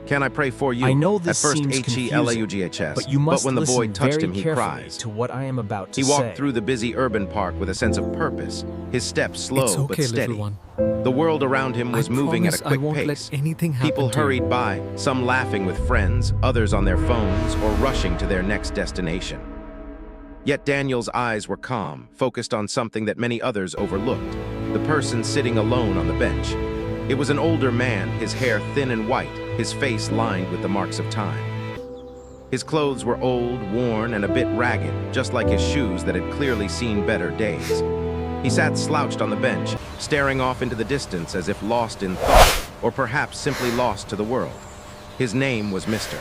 Can I pray for I you? know At this first seems confusing, H-E-L-A-U-G-H-S, but you must when the boy listen touched very him, he carefully cries. to what I am about to He say. walked through the busy urban park with a sense of purpose, his steps It's slow but okay, little steady. one. The world around him was I moving at a promise I quick won't let pace. anything happen People to you. hurried by, some laughing with friends, others on their phones or rushing to their next destination. Yet Daniel's eyes were calm, focused on something that many others overlooked, the person sitting alone on the bench. It was an older man, his hair thin and white, his face lined with the marks of time. His clothes were old, worn, and a bit ragged, just like his shoes that had clearly seen better days. He sat slouched on the bench, staring off into the distance as if lost in thought, or perhaps simply lost to the world. His name was Mr.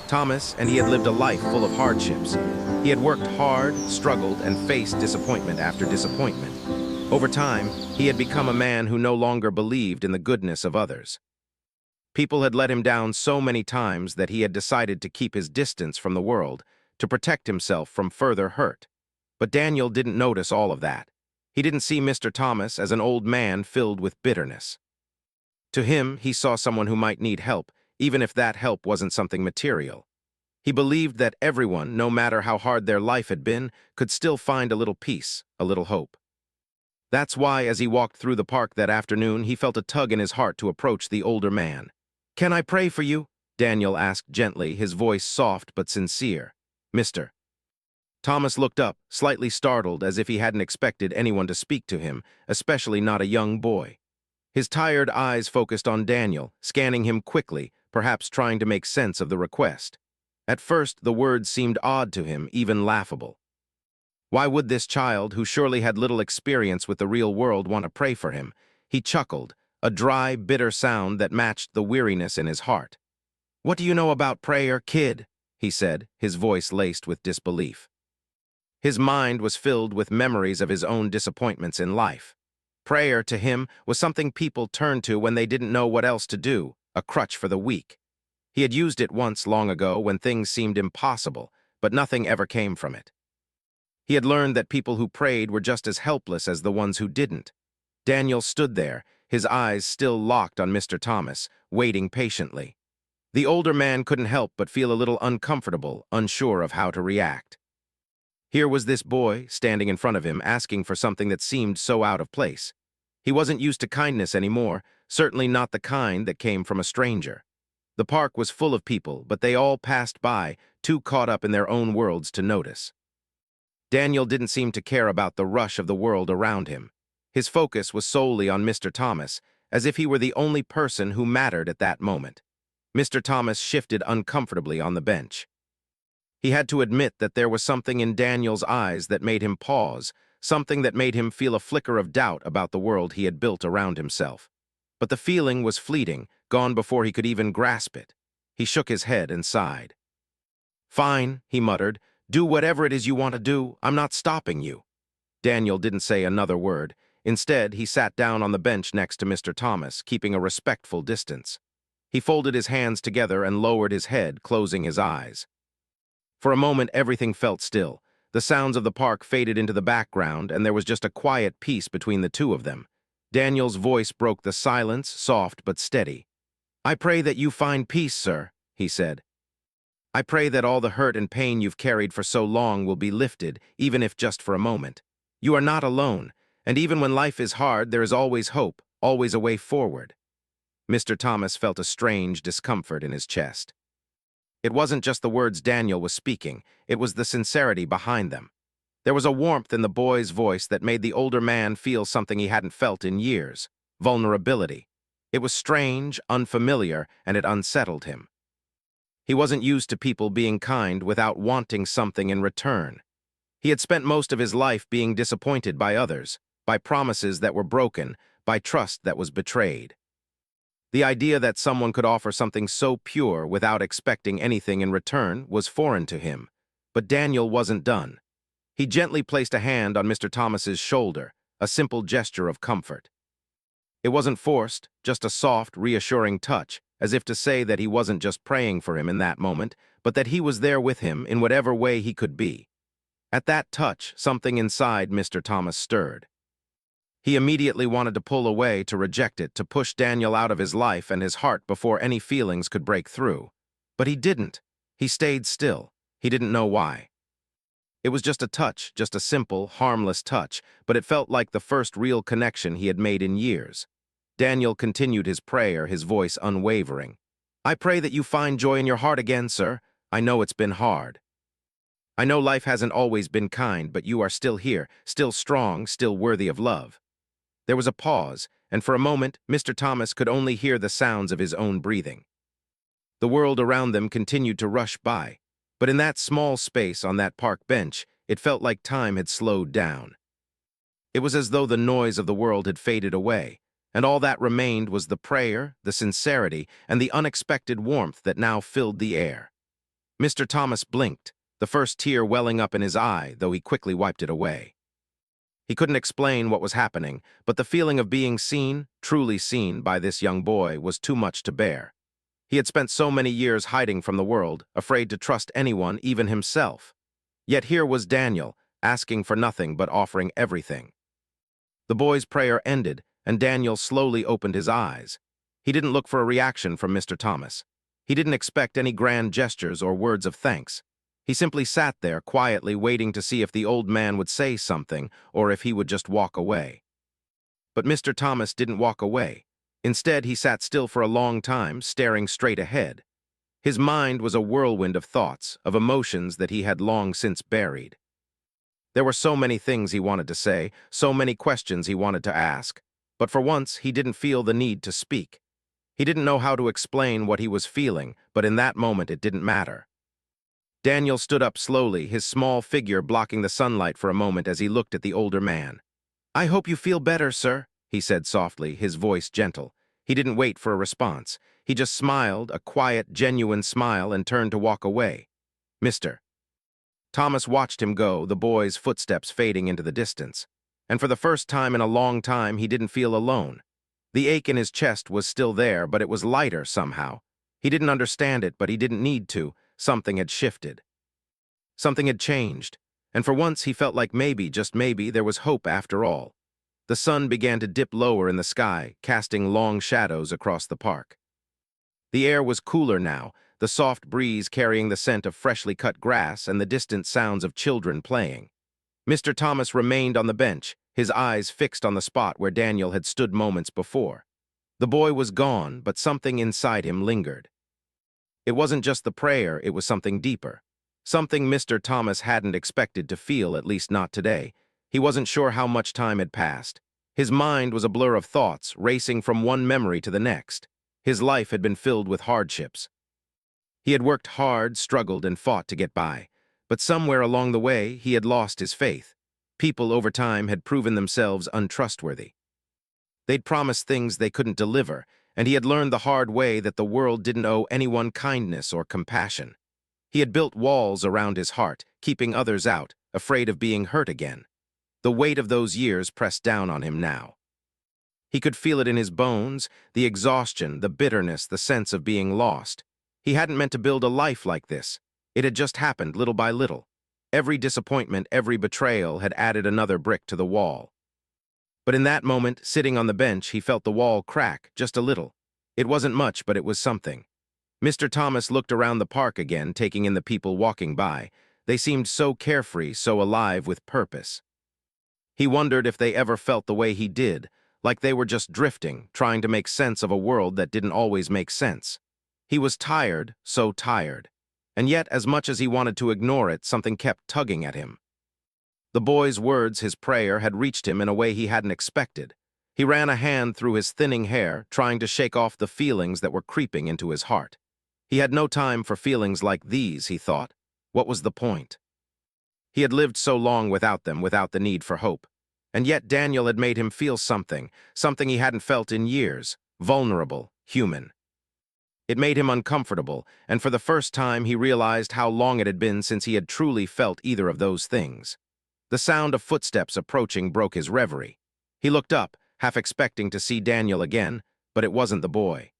Thomas, and he had lived a life full of hardships. He had worked hard, struggled, and faced disappointment after disappointment. Over time, he had become a man who no longer believed in the goodness of others. People had let him down so many times that he had decided to keep his distance from the world, to protect himself from further hurt. But Daniel didn't notice all of that. He didn't see Mr. Thomas as an old man filled with bitterness. To him, he saw someone who might need help, even if that help wasn't something material. He believed that everyone, no matter how hard their life had been, could still find a little peace, a little hope. That's why, as he walked through the park that afternoon, he felt a tug in his heart to approach the older man. "Can I pray for you?" Daniel asked gently, his voice soft but sincere. "Mr. Thomas looked up, slightly startled, as if he hadn't expected anyone to speak to him, especially not a young boy. His tired eyes focused on Daniel, scanning him quickly, perhaps trying to make sense of the request. At first, the words seemed odd to him, even laughable. Why would this child, who surely had little experience with the real world, want to pray for him? He chuckled, a dry, bitter sound that matched the weariness in his heart. "What do you know about prayer, kid?" he said, his voice laced with disbelief. His mind was filled with memories of his own disappointments in life. Prayer, to him, was something people turned to when they didn't know what else to do, a crutch for the weak. He had used it once long ago when things seemed impossible, but nothing ever came from it. He had learned that people who prayed were just as helpless as the ones who didn't. Daniel stood there, his eyes still locked on Mr. Thomas, waiting patiently. The older man couldn't help but feel a little uncomfortable, unsure of how to react. Here was this boy, standing in front of him, asking for something that seemed so out of place. He wasn't used to kindness anymore, certainly not the kind that came from a stranger. The park was full of people, but they all passed by, too caught up in their own worlds to notice. Daniel didn't seem to care about the rush of the world around him. His focus was solely on Mr. Thomas, as if he were the only person who mattered at that moment. Mr. Thomas shifted uncomfortably on the bench. He had to admit that there was something in Daniel's eyes that made him pause, something that made him feel a flicker of doubt about the world he had built around himself. But the feeling was fleeting, gone before he could even grasp it. He shook his head and sighed. "Fine," he muttered. "Do whatever it is you want to do. I'm not stopping you." Daniel didn't say another word. Instead, he sat down on the bench next to Mr. Thomas, keeping a respectful distance. He folded his hands together and lowered his head, closing his eyes. For a moment, everything felt still. The sounds of the park faded into the background, and there was just a quiet peace between the two of them. Daniel's voice broke the silence, soft but steady. "I pray that you find peace, sir," he said. "I pray that all the hurt and pain you've carried for so long will be lifted, even if just for a moment. You are not alone, and even when life is hard, there is always hope, always a way forward." Mr. Thomas felt a strange discomfort in his chest. It wasn't just the words Daniel was speaking, it was the sincerity behind them. There was a warmth in the boy's voice that made the older man feel something he hadn't felt in years: vulnerability. It was strange, unfamiliar, and it unsettled him. He wasn't used to people being kind without wanting something in return. He had spent most of his life being disappointed by others, by promises that were broken, by trust that was betrayed. The idea that someone could offer something so pure without expecting anything in return was foreign to him. But Daniel wasn't done. He gently placed a hand on Mr. Thomas's shoulder, a simple gesture of comfort. It wasn't forced, just a soft, reassuring touch, as if to say that he wasn't just praying for him in that moment, but that he was there with him in whatever way he could be. At that touch, something inside Mr. Thomas stirred. He immediately wanted to pull away, to reject it, to push Daniel out of his life and his heart before any feelings could break through. But he didn't. He stayed still. He didn't know why. It was just a touch, just a simple, harmless touch, but it felt like the first real connection he had made in years. Daniel continued his prayer, his voice unwavering. "I pray that you find joy in your heart again, sir. I know it's been hard. I know life hasn't always been kind, but you are still here, still strong, still worthy of love." There was a pause, and for a moment, Mr. Thomas could only hear the sounds of his own breathing. The world around them continued to rush by, but in that small space on that park bench, it felt like time had slowed down. It was as though the noise of the world had faded away, and all that remained was the prayer, the sincerity, and the unexpected warmth that now filled the air. Mr. Thomas blinked, the first tear welling up in his eye, though he quickly wiped it away. He couldn't explain what was happening, but the feeling of being seen, truly seen, by this young boy was too much to bear. He had spent so many years hiding from the world, afraid to trust anyone, even himself. Yet here was Daniel, asking for nothing but offering everything. The boy's prayer ended, and Daniel slowly opened his eyes. He didn't look for a reaction from Mr. Thomas. He didn't expect any grand gestures or words of thanks. He simply sat there, quietly waiting to see if the old man would say something, or if he would just walk away. But Mr. Thomas didn't walk away. Instead, he sat still for a long time, staring straight ahead. His mind was a whirlwind of thoughts, of emotions that he had long since buried. There were so many things he wanted to say, so many questions he wanted to ask, but for once he didn't feel the need to speak. He didn't know how to explain what he was feeling, but in that moment it didn't matter. Daniel stood up slowly, his small figure blocking the sunlight for a moment as he looked at the older man. "I hope you feel better, sir," he said softly, his voice gentle. He didn't wait for a response. He just smiled, a quiet, genuine smile, and turned to walk away. "Mr." Thomas watched him go, the boy's footsteps fading into the distance. And for the first time in a long time, he didn't feel alone. The ache in his chest was still there, but it was lighter somehow. He didn't understand it, but he didn't need to. Something had shifted. Something had changed. And for once he felt like maybe, just maybe, there was hope after all. The sun began to dip lower in the sky, casting long shadows across the park. The air was cooler now, the soft breeze carrying the scent of freshly cut grass and the distant sounds of children playing. Mr. Thomas remained on the bench, his eyes fixed on the spot where Daniel had stood moments before. The boy was gone, but something inside him lingered. It wasn't just the prayer, it was something deeper. Something Mr. Thomas hadn't expected to feel, at least not today. He wasn't sure how much time had passed. His mind was a blur of thoughts, racing from one memory to the next. His life had been filled with hardships. He had worked hard, struggled, and fought to get by. But somewhere along the way, he had lost his faith. People over time had proven themselves untrustworthy. They'd promised things they couldn't deliver, and he had learned the hard way that the world didn't owe anyone kindness or compassion. He had built walls around his heart, keeping others out, afraid of being hurt again. The weight of those years pressed down on him now. He could feel it in his bones, the exhaustion, the bitterness, the sense of being lost. He hadn't meant to build a life like this. It had just happened little by little. Every disappointment, every betrayal had added another brick to the wall. But in that moment, sitting on the bench, he felt the wall crack, just a little. It wasn't much, but it was something. Mr. Thomas looked around the park again, taking in the people walking by. They seemed so carefree, so alive with purpose. He wondered if they ever felt the way he did, like they were just drifting, trying to make sense of a world that didn't always make sense. He was tired, so tired. And yet, as much as he wanted to ignore it, something kept tugging at him. The boy's words, his prayer, had reached him in a way he hadn't expected. He ran a hand through his thinning hair, trying to shake off the feelings that were creeping into his heart. He had no time for feelings like these, he thought. What was the point? He had lived so long without them, without the need for hope. And yet Daniel had made him feel something he hadn't felt in years, vulnerable, human. It made him uncomfortable, and for the first time he realized how long it had been since he had truly felt either of those things. The sound of footsteps approaching broke his reverie. He looked up, half expecting to see Daniel again, but it wasn't the boy.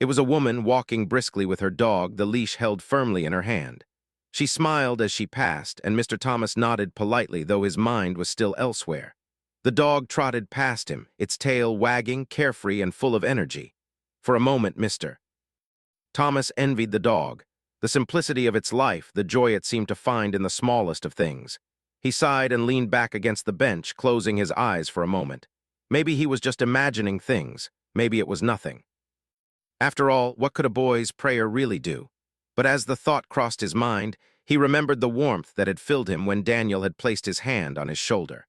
It was a woman walking briskly with her dog, the leash held firmly in her hand. She smiled as she passed, and Mr. Thomas nodded politely, though his mind was still elsewhere. The dog trotted past him, its tail wagging, carefree and full of energy. For a moment, Mr. Thomas envied the dog, the simplicity of its life, the joy it seemed to find in the smallest of things. He sighed and leaned back against the bench, closing his eyes for a moment. Maybe he was just imagining things. Maybe it was nothing. After all, what could a boy's prayer really do? But as the thought crossed his mind, he remembered the warmth that had filled him when Daniel had placed his hand on his shoulder.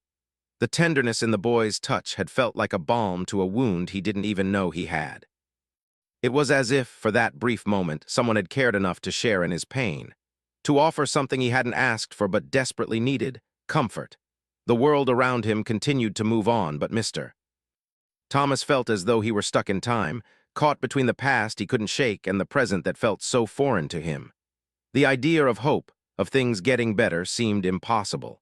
The tenderness in the boy's touch had felt like a balm to a wound he didn't even know he had. It was as if, for that brief moment, someone had cared enough to share in his pain, to offer something he hadn't asked for but desperately needed, comfort. The world around him continued to move on, but Mr. Thomas felt as though he were stuck in time, caught between the past he couldn't shake and the present that felt so foreign to him. The idea of hope, of things getting better, seemed impossible.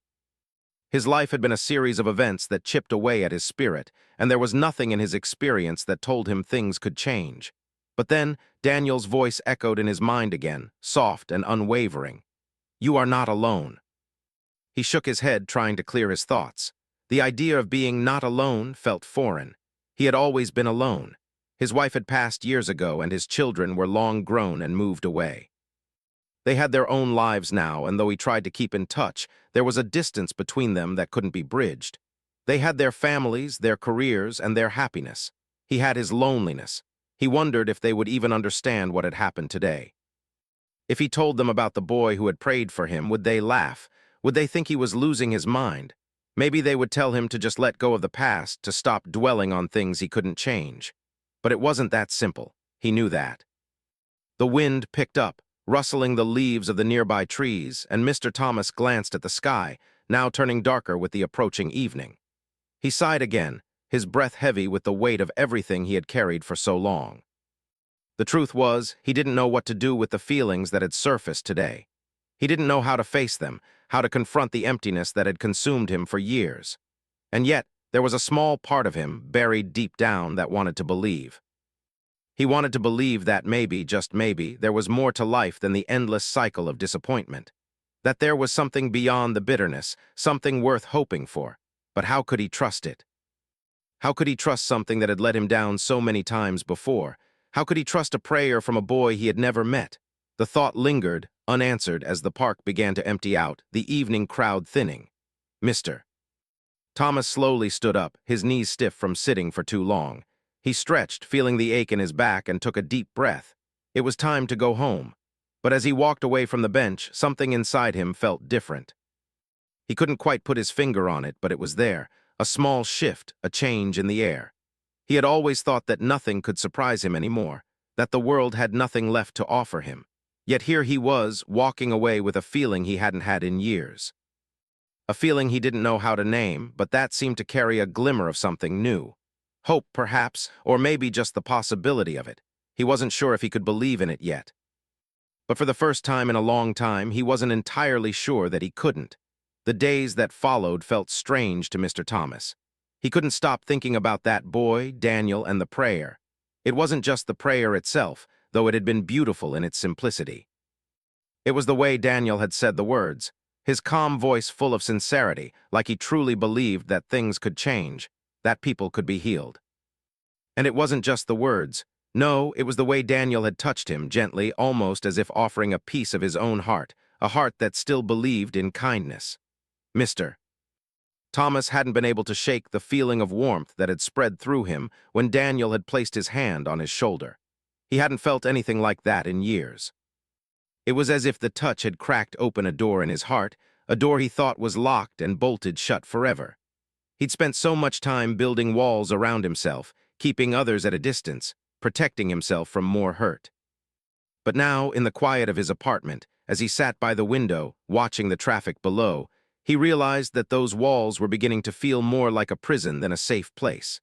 His life had been a series of events that chipped away at his spirit, and there was nothing in his experience that told him things could change. But then, Daniel's voice echoed in his mind again, soft and unwavering. "You are not alone." He shook his head, trying to clear his thoughts. The idea of being not alone felt foreign. He had always been alone. His wife had passed years ago, and his children were long grown and moved away. They had their own lives now, and though he tried to keep in touch, there was a distance between them that couldn't be bridged. They had their families, their careers, and their happiness. He had his loneliness. He wondered if they would even understand what had happened today. If he told them about the boy who had prayed for him, would they laugh? Would they think he was losing his mind? Maybe they would tell him to just let go of the past, to stop dwelling on things he couldn't change. But it wasn't that simple. He knew that. The wind picked up, rustling the leaves of the nearby trees, and Mr. Thomas glanced at the sky, now turning darker with the approaching evening. He sighed again, his breath heavy with the weight of everything he had carried for so long. The truth was, he didn't know what to do with the feelings that had surfaced today. He didn't know how to face them, how to confront the emptiness that had consumed him for years. And yet, there was a small part of him, buried deep down, that wanted to believe. He wanted to believe that maybe, just maybe, there was more to life than the endless cycle of disappointment. That there was something beyond the bitterness, something worth hoping for. But how could he trust it? How could he trust something that had let him down so many times before? How could he trust a prayer from a boy he had never met? The thought lingered, unanswered, as the park began to empty out, the evening crowd thinning. Mr. Thomas slowly stood up, his knees stiff from sitting for too long. He stretched, feeling the ache in his back, and took a deep breath. It was time to go home. But as he walked away from the bench, something inside him felt different. He couldn't quite put his finger on it, but it was there, a small shift, a change in the air. He had always thought that nothing could surprise him anymore, that the world had nothing left to offer him. Yet here he was, walking away with a feeling he hadn't had in years. A feeling he didn't know how to name, but that seemed to carry a glimmer of something new. Hope, perhaps, or maybe just the possibility of it. He wasn't sure if he could believe in it yet. But for the first time in a long time, he wasn't entirely sure that he couldn't. The days that followed felt strange to Mr. Thomas. He couldn't stop thinking about that boy, Daniel, and the prayer. It wasn't just the prayer itself, though it had been beautiful in its simplicity. It was the way Daniel had said the words, his calm voice full of sincerity, like he truly believed that things could change, that people could be healed. And it wasn't just the words. No, it was the way Daniel had touched him, gently, almost as if offering a piece of his own heart, a heart that still believed in kindness. Mr. Thomas hadn't been able to shake the feeling of warmth that had spread through him when Daniel had placed his hand on his shoulder. He hadn't felt anything like that in years. It was as if the touch had cracked open a door in his heart, a door he thought was locked and bolted shut forever. He'd spent so much time building walls around himself, keeping others at a distance, protecting himself from more hurt. But now, in the quiet of his apartment, as he sat by the window, watching the traffic below, he realized that those walls were beginning to feel more like a prison than a safe place.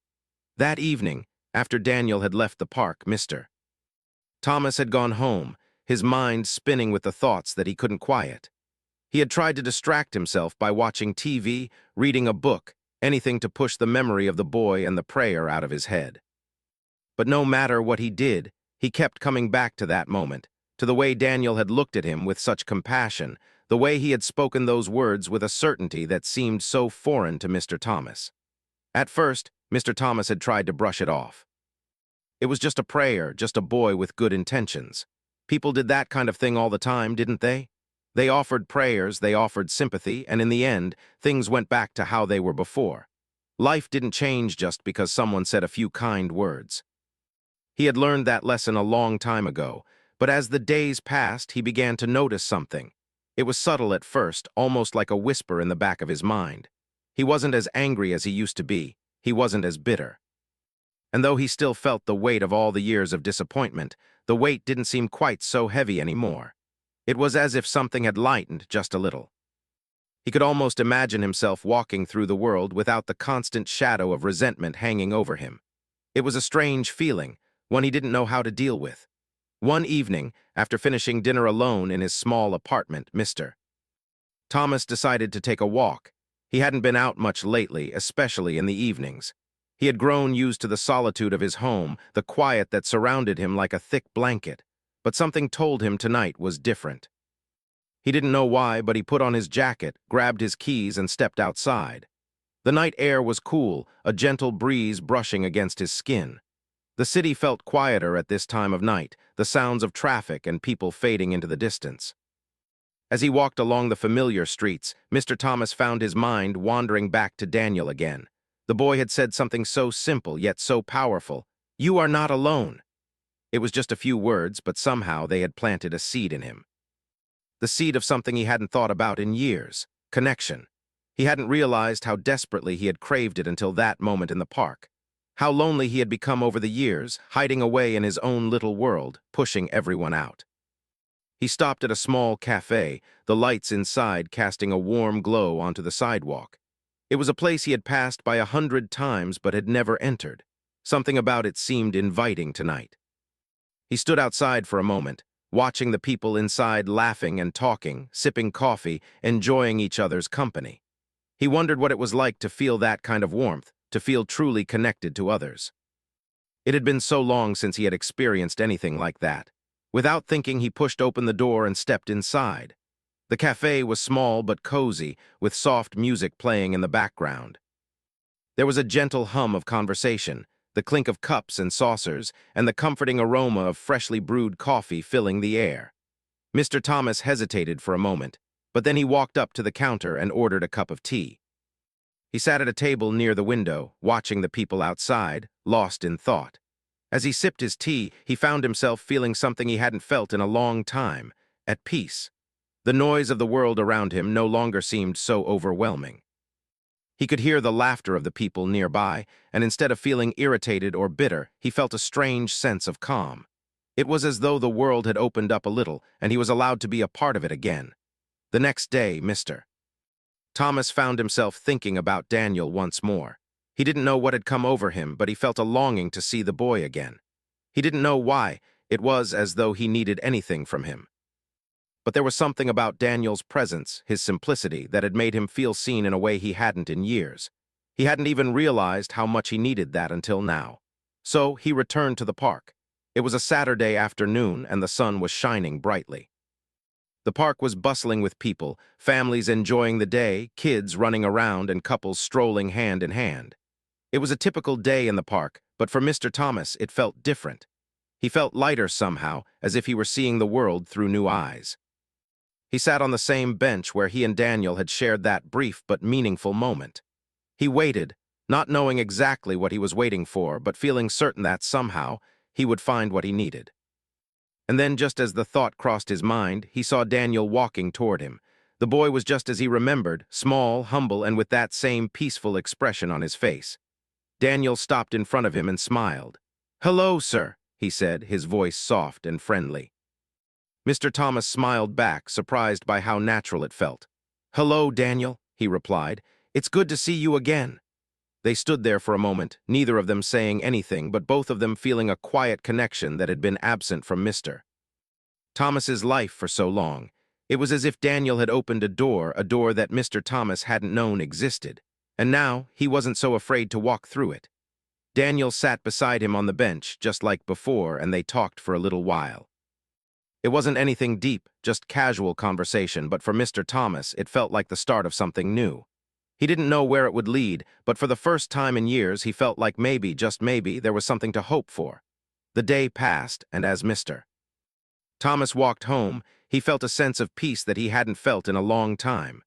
That evening, after Daniel had left the park, Mr. Thomas had gone home, his mind spinning with the thoughts that he couldn't quiet. He had tried to distract himself by watching TV, reading a book, anything to push the memory of the boy and the prayer out of his head. But no matter what he did, he kept coming back to that moment, to the way Daniel had looked at him with such compassion, the way he had spoken those words with a certainty that seemed so foreign to Mr. Thomas. At first, Mr. Thomas had tried to brush it off. It was just a prayer, just a boy with good intentions. People did that kind of thing all the time, didn't they? They offered prayers, they offered sympathy, and in the end, things went back to how they were before. Life didn't change just because someone said a few kind words. He had learned that lesson a long time ago, but as the days passed, he began to notice something. It was subtle at first, almost like a whisper in the back of his mind. He wasn't as angry as he used to be. He wasn't as bitter. And though he still felt the weight of all the years of disappointment, the weight didn't seem quite so heavy anymore. It was as if something had lightened just a little. He could almost imagine himself walking through the world without the constant shadow of resentment hanging over him. It was a strange feeling, one he didn't know how to deal with. One evening, after finishing dinner alone in his small apartment, Mr. Thomas decided to take a walk. He hadn't been out much lately, especially in the evenings. He had grown used to the solitude of his home, the quiet that surrounded him like a thick blanket. But something told him tonight was different. He didn't know why, but he put on his jacket, grabbed his keys, and stepped outside. The night air was cool, a gentle breeze brushing against his skin. The city felt quieter at this time of night, the sounds of traffic and people fading into the distance. As he walked along the familiar streets, Mr. Thomas found his mind wandering back to Daniel again. The boy had said something so simple yet so powerful. "You are not alone." It was just a few words, but somehow they had planted a seed in him. The seed of something he hadn't thought about in years: connection. He hadn't realized how desperately he had craved it until that moment in the park. How lonely he had become over the years, hiding away in his own little world, pushing everyone out. He stopped at a small cafe, the lights inside casting a warm glow onto the sidewalk. It was a place he had passed by 100 times but had never entered. Something about it seemed inviting tonight. He stood outside for a moment, watching the people inside laughing and talking, sipping coffee, enjoying each other's company. He wondered what it was like to feel that kind of warmth, to feel truly connected to others. It had been so long since he had experienced anything like that. Without thinking, he pushed open the door and stepped inside. The cafe was small but cozy, with soft music playing in the background. There was a gentle hum of conversation, the clink of cups and saucers, and the comforting aroma of freshly brewed coffee filling the air. Mr. Thomas hesitated for a moment, but then he walked up to the counter and ordered a cup of tea. He sat at a table near the window, watching the people outside, lost in thought. As he sipped his tea, he found himself feeling something he hadn't felt in a long time: at peace. The noise of the world around him no longer seemed so overwhelming. He could hear the laughter of the people nearby, and instead of feeling irritated or bitter, he felt a strange sense of calm. It was as though the world had opened up a little, and he was allowed to be a part of it again. The next day, Mr. Thomas found himself thinking about Daniel once more. He didn't know what had come over him, but he felt a longing to see the boy again. He didn't know why. It was as though he needed anything from him. But there was something about Daniel's presence, his simplicity, that had made him feel seen in a way he hadn't in years. He hadn't even realized how much he needed that until now. So he returned to the park. It was a Saturday afternoon, and the sun was shining brightly. The park was bustling with people, families enjoying the day, kids running around, and couples strolling hand in hand. It was a typical day in the park, but for Mr. Thomas it felt different. He felt lighter somehow, as if he were seeing the world through new eyes. He sat on the same bench where he and Daniel had shared that brief but meaningful moment. He waited, not knowing exactly what he was waiting for, but feeling certain that, somehow, he would find what he needed. And then, just as the thought crossed his mind, he saw Daniel walking toward him. The boy was just as he remembered, small, humble, and with that same peaceful expression on his face. Daniel stopped in front of him and smiled. "Hello, sir," he said, his voice soft and friendly. Mr. Thomas smiled back, surprised by how natural it felt. "Hello, Daniel," he replied. "It's good to see you again." They stood there for a moment, neither of them saying anything, but both of them feeling a quiet connection that had been absent from Mr. Thomas's life for so long. It was as if Daniel had opened a door that Mr. Thomas hadn't known existed. And now, he wasn't so afraid to walk through it. Daniel sat beside him on the bench, just like before, and they talked for a little while. It wasn't anything deep, just casual conversation, but for Mr. Thomas, it felt like the start of something new. He didn't know where it would lead, but for the first time in years he felt like maybe, just maybe, there was something to hope for. The day passed, and as Mr. Thomas walked home, he felt a sense of peace that he hadn't felt in a long time.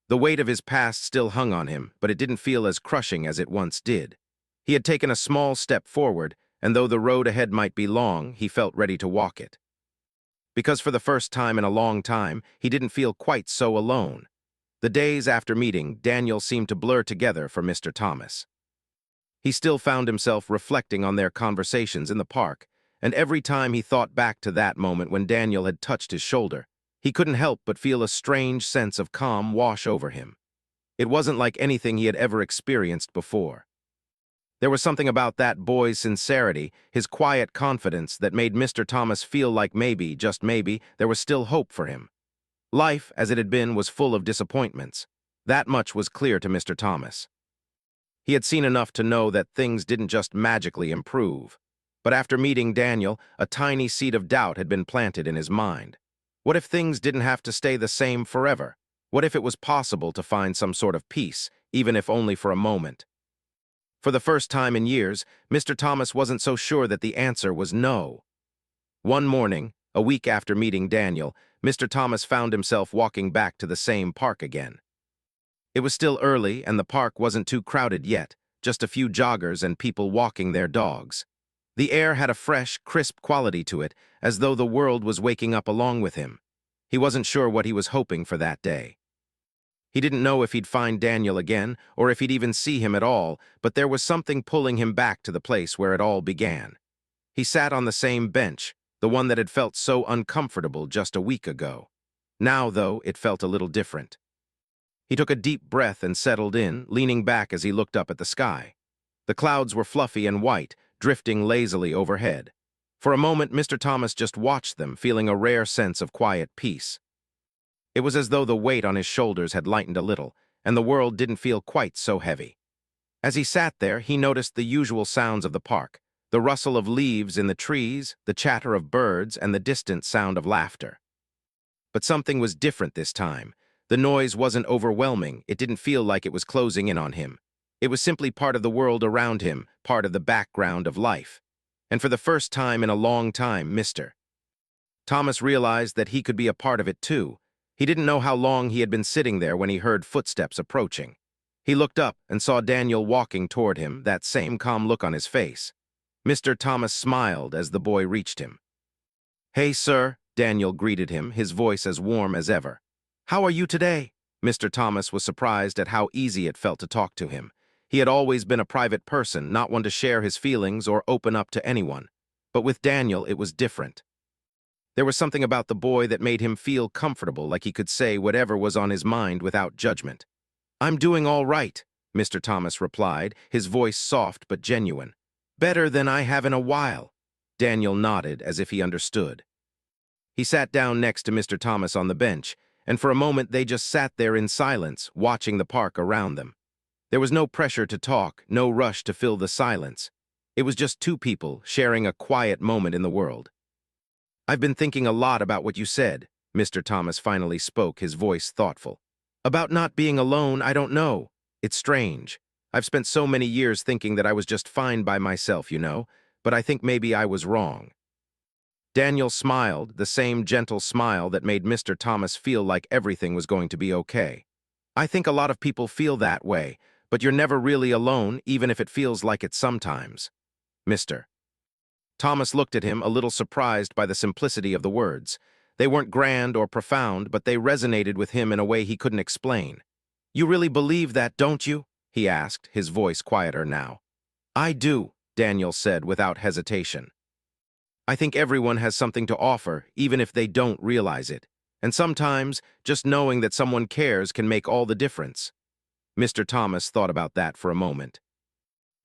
The weight of his past still hung on him, but it didn't feel as crushing as it once did. He had taken a small step forward, and though the road ahead might be long, he felt ready to walk it. Because for the first time in a long time, he didn't feel quite so alone. The days after meeting Daniel seemed to blur together for Mr. Thomas. He still found himself reflecting on their conversations in the park, and every time he thought back to that moment when Daniel had touched his shoulder, he couldn't help but feel a strange sense of calm wash over him. It wasn't like anything he had ever experienced before. There was something about that boy's sincerity, his quiet confidence, that made Mr. Thomas feel like maybe, just maybe, there was still hope for him. Life, as it had been, was full of disappointments. That much was clear to Mr. Thomas. He had seen enough to know that things didn't just magically improve. But after meeting Daniel, a tiny seed of doubt had been planted in his mind. What if things didn't have to stay the same forever? What if it was possible to find some sort of peace, even if only for a moment? For the first time in years, Mr. Thomas wasn't so sure that the answer was no. One morning, a week after meeting Daniel, Mr. Thomas found himself walking back to the same park again. It was still early, and the park wasn't too crowded yet, just a few joggers and people walking their dogs. The air had a fresh, crisp quality to it, as though the world was waking up along with him. He wasn't sure what he was hoping for that day. He didn't know if he'd find Daniel again, or if he'd even see him at all, but there was something pulling him back to the place where it all began. He sat on the same bench, the one that had felt so uncomfortable just a week ago. Now, though, it felt a little different. He took a deep breath and settled in, leaning back as he looked up at the sky. The clouds were fluffy and white, drifting lazily overhead. For a moment, Mr. Thomas just watched them, feeling a rare sense of quiet peace. It was as though the weight on his shoulders had lightened a little, and the world didn't feel quite so heavy. As he sat there, he noticed the usual sounds of the park, the rustle of leaves in the trees, the chatter of birds, and the distant sound of laughter. But something was different this time. The noise wasn't overwhelming, it didn't feel like it was closing in on him. It was simply part of the world around him, part of the background of life. And for the first time in a long time, Mr. Thomas realized that he could be a part of it too. He didn't know how long he had been sitting there when he heard footsteps approaching. He looked up and saw Daniel walking toward him, that same calm look on his face. Mr. Thomas smiled as the boy reached him. "Hey, sir," Daniel greeted him, his voice as warm as ever. "How are you today?" Mr. Thomas was surprised at how easy it felt to talk to him. He had always been a private person, not one to share his feelings or open up to anyone. But with Daniel, it was different. There was something about the boy that made him feel comfortable, like he could say whatever was on his mind without judgment. "I'm doing all right," Mr. Thomas replied, his voice soft but genuine. "Better than I have in a while." Daniel nodded as if he understood. He sat down next to Mr. Thomas on the bench, and for a moment they just sat there in silence, watching the park around them. There was no pressure to talk, no rush to fill the silence. It was just two people sharing a quiet moment in the world. "I've been thinking a lot about what you said," Mr. Thomas finally spoke, his voice thoughtful. "About not being alone, I don't know. It's strange. I've spent so many years thinking that I was just fine by myself, you know, but I think maybe I was wrong." Daniel smiled, the same gentle smile that made Mr. Thomas feel like everything was going to be okay. "I think a lot of people feel that way, but you're never really alone, even if it feels like it sometimes." Mr. Thomas looked at him, a little surprised by the simplicity of the words. They weren't grand or profound, but they resonated with him in a way he couldn't explain. "You really believe that, don't you?" he asked, his voice quieter now. "I do," Daniel said without hesitation. "I think everyone has something to offer, even if they don't realize it. And sometimes, just knowing that someone cares can make all the difference." Mr. Thomas thought about that for a moment.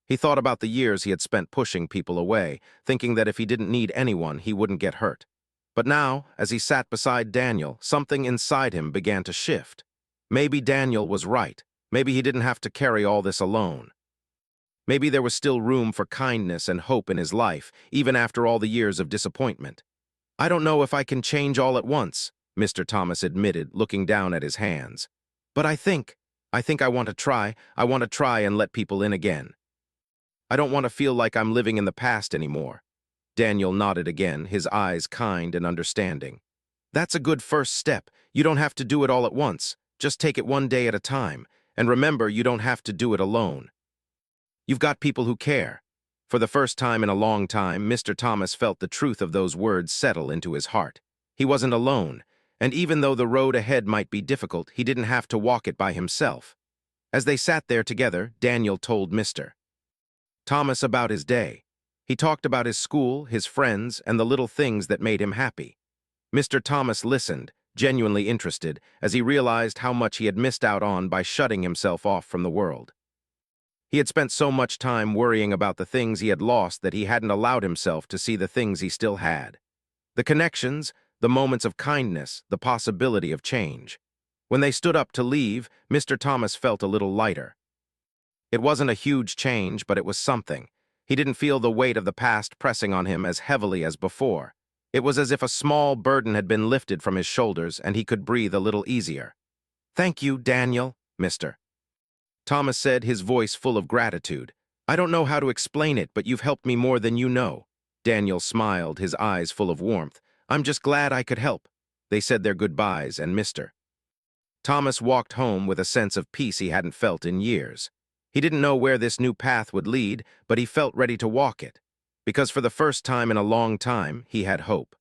He thought about the years he had spent pushing people away, thinking that if he didn't need anyone, he wouldn't get hurt. But now, as he sat beside Daniel, something inside him began to shift. Maybe Daniel was right. Maybe he didn't have to carry all this alone. Maybe there was still room for kindness and hope in his life, even after all the years of disappointment. "I don't know if I can change all at once," Mr. Thomas admitted, looking down at his hands. "But I I think I want to try. I want to try and let people in again. I don't want to feel like I'm living in the past anymore. Daniel nodded again, his eyes kind and understanding. That's a good first step. You don't have to do it all at once. Just take it one day at a time. And remember, you don't have to do it alone. You've got people who care. For the first time in a long time, Mr. Thomas felt the truth of those words settle into his heart. He wasn't alone, and even though the road ahead might be difficult, he didn't have to walk it by himself. As they sat there together, Daniel told Mr. Thomas about his day. He talked about his school, his friends, and the little things that made him happy. Mr. Thomas listened, genuinely interested, as he realized how much he had missed out on by shutting himself off from the world. He had spent so much time worrying about the things he had lost that he hadn't allowed himself to see the things he still had. The connections, the moments of kindness, the possibility of change. When they stood up to leave, Mr. Thomas felt a little lighter. It wasn't a huge change, but it was something. He didn't feel the weight of the past pressing on him as heavily as before. It was as if a small burden had been lifted from his shoulders and he could breathe a little easier. "Thank you, Daniel," Mr. Thomas said, his voice full of gratitude. "I don't know how to explain it, but you've helped me more than you know." Daniel smiled, his eyes full of warmth. "I'm just glad I could help." They said their goodbyes, and Mr. Thomas walked home with a sense of peace he hadn't felt in years. He didn't know where this new path would lead, but he felt ready to walk it. Because for the first time in a long time, he had hope.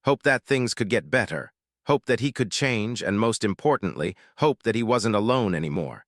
Hope that things could get better. Hope that he could change, and most importantly, hope that he wasn't alone anymore.